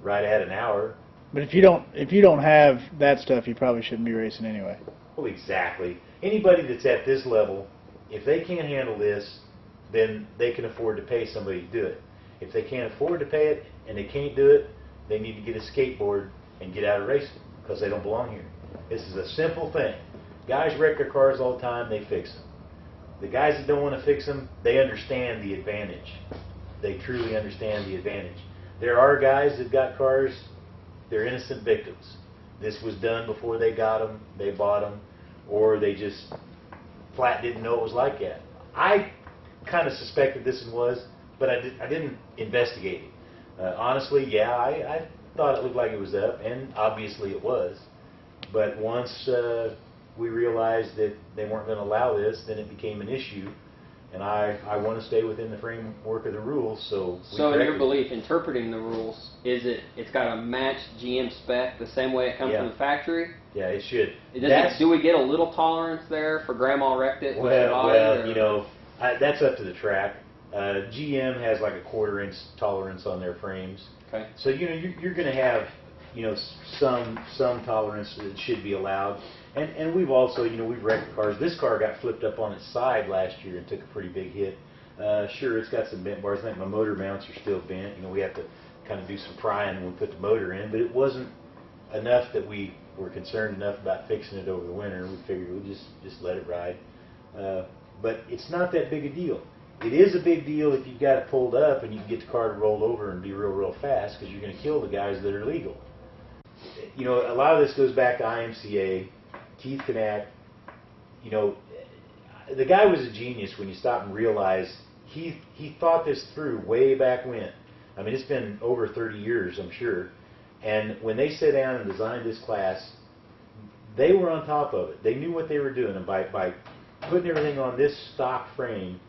right at an hour. But if you don't have that stuff, you probably shouldn't be racing anyway. Well, exactly. Anybody that's at this level, if they can't handle this, then they can afford to pay somebody to do it. If they can't afford to pay it and they can't do it, they need to get a skateboard and get out of racing because they don't belong here. This is a simple thing. Guys wreck their cars all the time, they fix them. The guys that don't want to fix them, they understand the advantage. They truly understand the advantage. There are guys that got cars, they're innocent victims. This was done before they got them, they bought them, or they just flat didn't know it was like that. I kind of suspected this one was, but I didn't investigate it. Honestly, yeah, I thought it looked like it was up, and obviously it was. But once we realized that they weren't going to allow this, then it became an issue. And I want to stay within the framework of the rules, so... So in your belief, interpreting the rules, it's got to match GM spec the same way it comes from the factory? Yeah, it should. Do we get a little tolerance there for Grandma wrecked it? Well, you know, that's up to the track. GM has like a 1/4 inch tolerance on their frames. Okay. So, you know, you're going to have, you know, some tolerance that should be allowed. And we've also, you know, we've wrecked cars. This car got flipped up on its side last year and took a pretty big hit. Sure, it's got some bent bars. I think my motor mounts are still bent. You know, we have to kind of do some prying when we put the motor in, but it wasn't enough that we were concerned enough about fixing it over the winter. We figured we'd just let it ride. But it's not that big a deal. It is a big deal if you've got it pulled up and you can get the car to roll over and be real fast, because you're going to kill the guys that are legal. You know, a lot of this goes back to IMCA. Keith Knack, you know, the guy was a genius when you stop and realize he thought this through way back when. I mean, it's been over 30 years, I'm sure. And when they sat down and designed this class, they were on top of it. They knew what they were doing, and by putting everything on this stock frame,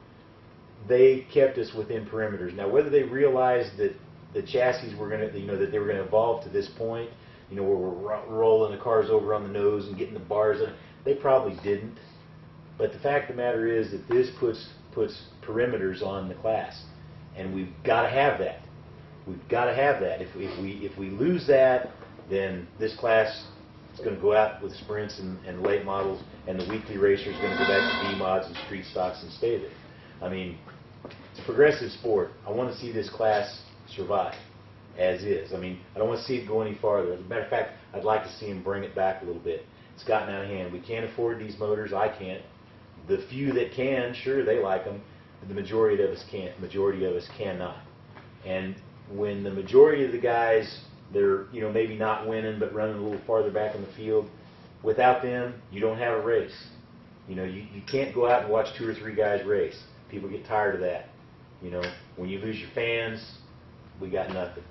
they kept us within perimeters. Now, whether they realized that the chassis were going to, you know, that they were going to evolve to this point, you know, where we're rolling the cars over on the nose and getting the bars in, they probably didn't. But the fact of the matter is that this puts perimeters on the class, and we've got to have that. We've got to have that. If we lose that, then this class is going to go out with sprints and late models, and the weekly racer is going to go back to B mods and street stocks and stay there. I mean, it's a progressive sport. I want to see this class survive as is. I mean, I don't want to see it go any farther. As a matter of fact, I'd like to see him bring it back a little bit. It's gotten out of hand. We can't afford these motors. I can't. The few that can, sure, they like them. But the majority of us can't. The majority of us cannot. And when the majority of the guys, they're, you know, maybe not winning but running a little farther back in the field, without them, you don't have a race. You know, you can't go out and watch 2 or 3 guys race. People get tired of that. You know, when you lose your fans, we got nothing.